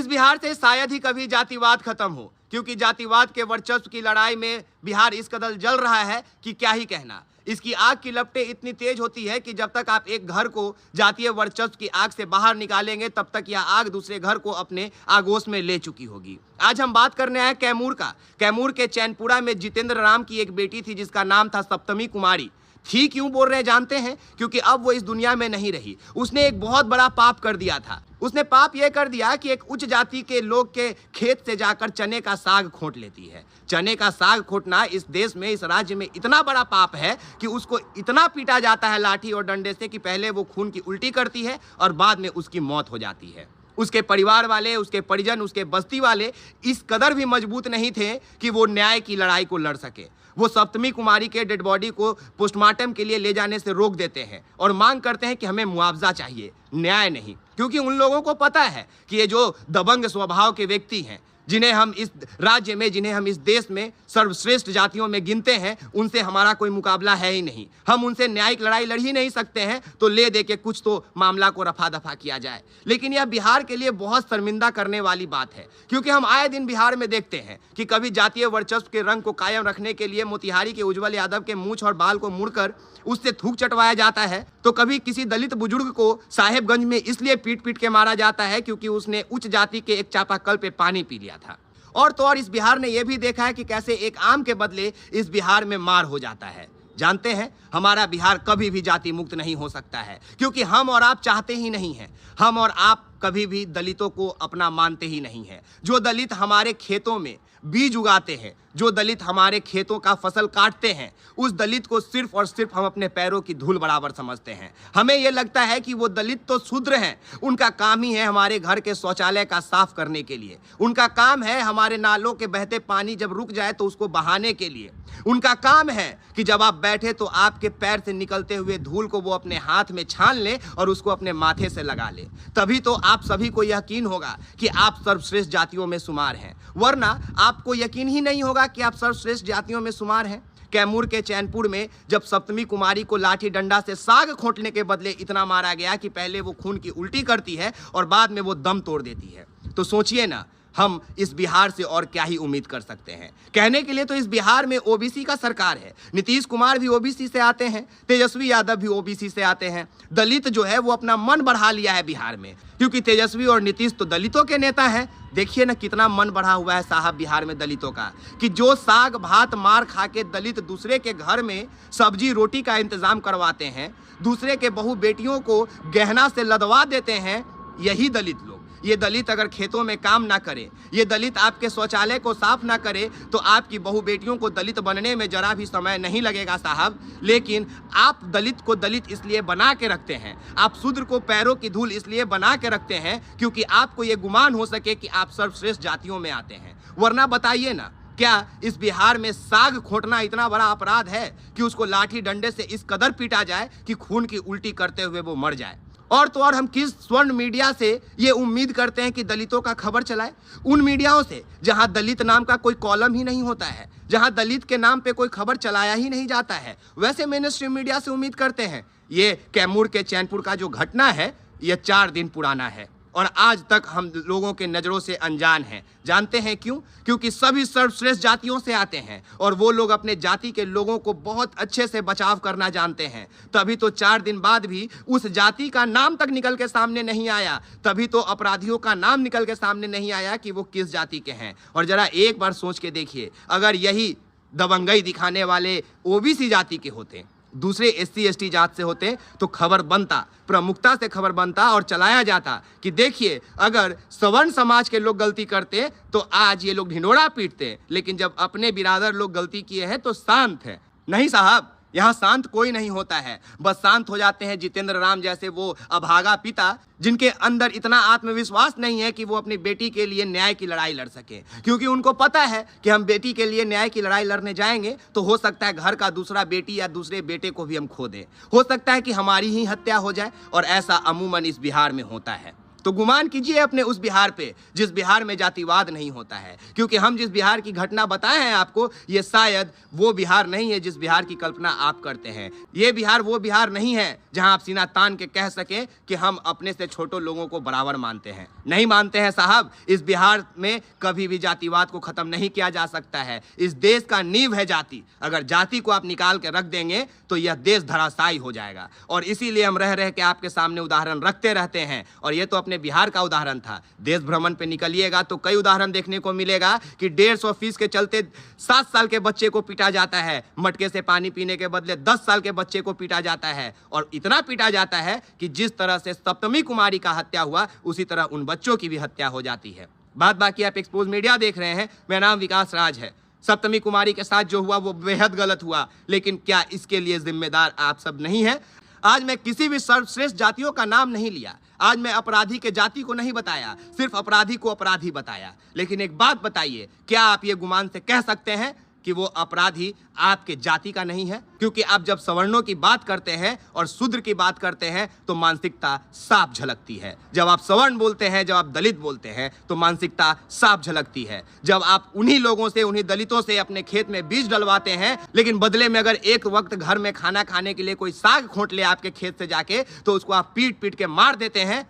इस बिहार से शायद ही कभी जातिवाद खत्म हो, क्योंकि जातिवाद के वर्चस्व की लड़ाई में बिहार इस कदर जल रहा है कि क्या ही कहना। इसकी आग की लपटें इतनी तेज होती है कि जब तक आप एक घर को जातीय वर्चस्व की आग से बाहर निकालेंगे तब तक यह आग दूसरे घर को अपने आगोश में ले चुकी होगी। आज हम बात करने आए कैमूर का। कैमूर के चैनपुरा में जितेंद्र राम की एक बेटी थी जिसका नाम था सप्तमी कुमारी। थी क्यों बोल रहे हैं जानते हैं? क्योंकि अब वो इस दुनिया में नहीं रही। उसने एक बहुत बड़ा पाप कर दिया था। उसने पाप यह कर दिया कि एक उच्च जाति के लोग के खेत से जाकर चने का साग खोंट लेती है। चने का साग खोटना इस देश में, इस राज्य में इतना बड़ा पाप है कि उसको इतना पीटा जाता है लाठी और डंडे से कि पहले वो खून की उल्टी करती है और बाद में उसकी मौत हो जाती है। उसके परिवार वाले, उसके परिजन, उसके बस्ती वाले इस कदर भी मजबूत नहीं थे कि वो न्याय की लड़ाई को लड़ सके। वो सप्तमी कुमारी के डेड बॉडी को पोस्टमार्टम के लिए ले जाने से रोक देते हैं और मांग करते हैं कि हमें मुआवजा चाहिए, न्याय नहीं। क्योंकि उन लोगों को पता है कि ये जो दबंग स्वभाव के व्यक्ति हैं, जिन्हें हम इस राज्य में, जिन्हें हम इस देश में सर्वश्रेष्ठ जातियों में गिनते हैं, उनसे हमारा कोई मुकाबला है ही नहीं। हम उनसे न्यायिक लड़ाई लड़ ही नहीं सकते हैं, तो ले दे के कुछ तो मामला को रफा दफा किया जाए। लेकिन यह बिहार के लिए बहुत शर्मिंदा करने वाली बात है, क्योंकि हम आए दिन बिहार में देखते हैं कि कभी जातीय वर्चस्व के रंग को कायम रखने के लिए मोतिहारी के उज्जवल यादव के मूंछ और बाल को मुड़कर उससे थूक चटवाया जाता है, तो कभी किसी दलित बुजुर्ग को साहेबगंज में इसलिए पीट पीट के मारा जाता है क्योंकि उसने उच्च जाति के एक चापाकल पे पानी पी लिया था। और तो और इस बिहार ने यह भी देखा है कि कैसे एक आम के बदले इस बिहार में मार हो जाता है। जानते हैं, हमारा बिहार कभी भी जाति मुक्त नहीं हो सकता है, क्योंकि हम और आप चाहते ही नहीं हैं। हम और आप कभी भी दलितों को अपना मानते ही नहीं है। जो दलित हमारे खेतों में बीज उगाते हैं, जो दलित हमारे खेतों का फसल काटते हैं, उस दलित को सिर्फ और सिर्फ हम अपने पैरों की धूल बराबर समझते हैं। हमें यह लगता है कि वो दलित तो शूद्र हैं, उनका काम ही है हमारे घर के शौचालय का साफ करने के लिए, उनका काम है हमारे नालों के बहते पानी जब रुक जाए तो उसको बहाने के लिए, उनका काम है कि जब आप बैठे तो आपके पैर से निकलते हुए धूल को वो अपने हाथ में छान ले और उसको अपने माथे से लगा ले। तभी तो आप सभी को यकीन होगा कि आप सर्वश्रेष्ठ जातियों में शुमार हैं, वरना आपको यकीन ही नहीं होगा कि आप सर्वश्रेष्ठ जातियों में शुमार हैं। कैमूर के चैनपुर में जब सप्तमी कुमारी को लाठी डंडा से साग खोटने के बदले इतना मारा गया कि पहले वो खून की उल्टी करती है और बाद में वो दम तोड़ देती है, तो सोचिए ना, हम इस बिहार से और क्या ही उम्मीद कर सकते हैं। कहने के लिए तो इस बिहार में ओबीसी का सरकार है। नीतीश कुमार भी ओबीसी से आते हैं, तेजस्वी यादव भी ओबीसी से आते हैं। दलित जो है वो अपना मन बढ़ा लिया है बिहार में, क्योंकि तेजस्वी और नीतीश तो दलितों के नेता हैं। देखिए ना कितना मन बढ़ा हुआ है साहब बिहार में दलितों का, कि जो साग भात मार खा के दलित दूसरे के घर में सब्जी रोटी का इंतजाम करवाते हैं, दूसरे के बहू बेटियों को गहना से लदवा देते हैं, यही दलित लोग। ये दलित अगर खेतों में काम ना करे, ये दलित आपके शौचालय को साफ ना करे, तो आपकी बहू बेटियों को दलित बनने में जरा भी समय नहीं लगेगा साहब। लेकिन आप दलित को दलित इसलिए बना के रखते हैं, आप शूद्र को पैरों की धूल इसलिए बना के रखते हैं क्योंकि आपको ये गुमान हो सके कि आप सर्वश्रेष्ठ जातियों में आते हैं। वरना बताइए ना, क्या इस बिहार में साग खोटना इतना बड़ा अपराध है कि उसको लाठी डंडे से इस कदर पीटा जाए कि खून की उल्टी करते हुए वो मर जाए? और तो और हम किस स्वर्ण मीडिया से ये उम्मीद करते हैं कि दलितों का खबर चलाए? उन मीडियाओं से जहां दलित नाम का कोई कॉलम ही नहीं होता है, जहां दलित के नाम पे कोई खबर चलाया ही नहीं जाता है, वैसे मेन स्ट्रीम मीडिया से उम्मीद करते हैं। ये कैमूर के चैनपुर का जो घटना है, ये 4 दिन पुराना है और आज तक हम लोगों के नज़रों से अनजान हैं। जानते हैं क्यों? क्योंकि सभी सर्वश्रेष्ठ जातियों से आते हैं और वो लोग अपने जाति के लोगों को बहुत अच्छे से बचाव करना जानते हैं। तभी तो 4 दिन बाद भी उस जाति का नाम तक निकल के सामने नहीं आया, तभी तो अपराधियों का नाम निकल के सामने नहीं आया कि वो किस जाति के हैं। और ज़रा एक बार सोच के देखिए, अगर यही दबंगई दिखाने वाले ओबीसी जाति के होते, दूसरे एससी एसटी जात से होते, तो खबर बनता, प्रमुखता से खबर बनता और चलाया जाता कि देखिए अगर सवर्ण समाज के लोग गलती करते तो आज ये लोग ढिंढोरा पीटते, लेकिन जब अपने बिरादर लोग गलती किए हैं तो शांत है। नहीं साहब, यहाँ शांत कोई नहीं होता है। बस शांत हो जाते हैं जितेंद्र राम जैसे वो अभागा पिता, जिनके अंदर इतना आत्मविश्वास नहीं है कि वो अपनी बेटी के लिए न्याय की लड़ाई लड़ सके, क्योंकि उनको पता है कि हम बेटी के लिए न्याय की लड़ाई लड़ने जाएंगे तो हो सकता है घर का दूसरा बेटी या दूसरे बेटे को भी हम खो दें, हो सकता है कि हमारी ही हत्या हो जाए, और ऐसा अमूमन इस बिहार में होता है। तो गुमान कीजिए अपने उस बिहार पे जिस बिहार में जातिवाद नहीं होता है, क्योंकि हम जिस बिहार की घटना बताए हैं आपको, ये शायद वो बिहार नहीं है जिस बिहार की कल्पना आप करते हैं। ये बिहार वो बिहार नहीं है जहां आप सीना तान के कह सकें कि हम अपने से छोटों लोगों को बराबर मानते हैं। नहीं मानते हैं साहब। इस बिहार में कभी भी जातिवाद को खत्म नहीं किया जा सकता है। इस देश का नींव है जाति। अगर जाति को आप निकाल के रख देंगे तो यह देश धराशायी हो जाएगा। और इसीलिए हम रह रह के आपके सामने उदाहरण रखते रहते हैं। और ये तो अपने बिहार का उदाहरण था। देश भ्रमण पे निकलिएगा तो कई उदाहरण देखने को मिलेगा कि 150 फीस के चलते 7 साल के बच्चे को पीटा जाता है, मटके से पानी पीने के बदले 10 साल के बच्चे को पीटा जाता है। और इतना पीटा जाता है कि जिस तरह से सप्तमी कुमारी का हत्या हुआ उसी तरह उन बच्चों की भी हत्या हो जाती है। बात बाकी आप एक्सपोज मीडिया देख रहे हैं। मेरा नाम विकास राज है। सप्तमी कुमारी के साथ जो हुआ वो बेहद गलत हुआ, लेकिन क्या इसके लिए जिम्मेदार आप सब नहीं हैं? आज मैं किसी भी सर्वश्रेष्ठ जातियों का नाम नहीं लिया। आज मैं अपराधी के जाति को नहीं बताया, सिर्फ अपराधी को अपराधी बताया। लेकिन एक बात बताइए, क्या आप ये गुमान से कह सकते हैं कि वो अपराधी आपके जाति का नहीं है? क्योंकि आप जब सवर्णों की बात करते हैं और शूद्र की बात करते हैं तो मानसिकता साफ झलकती है। जब आप सवर्ण बोलते हैं, जब आप दलित बोलते हैं तो मानसिकता साफ झलकती है। जब आप उन्हीं लोगों से, उन्हीं दलितों से अपने खेत में बीज डलवाते हैं, लेकिन बदले में अगर एक वक्त घर में खाना खाने के लिए कोई साग खोंट ले आपके खेत से जाके तो उसको आप पीट पीट के मार देते हैं।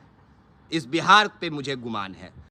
इस बिहार पे मुझे गुमान है।